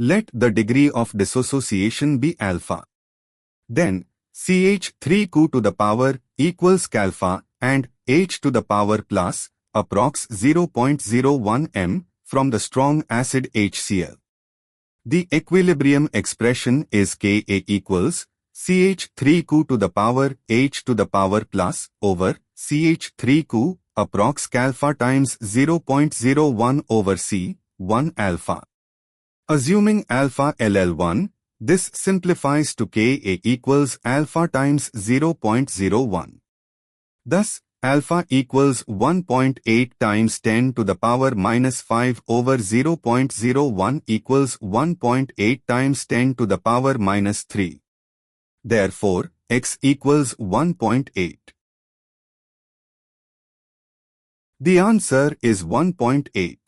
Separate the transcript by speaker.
Speaker 1: Let the degree of dissociation be alpha. Then, CH₃COOH to the power equals alpha and H to the power plus approx 0.01 m from the strong acid HCl. The equilibrium expression is Ka equals CH₃COOH to the power H to the power plus over CH₃COOH approx alpha times 0.01 over C, 1 alpha. Assuming alpha LL1, this simplifies to Ka equals alpha times 0.01. Thus, alpha equals 1.8 times 10 to the power minus 5 over 0.01 equals 1.8 times 10 to the power minus 3. Therefore, x equals 1.8. The answer is 1.8.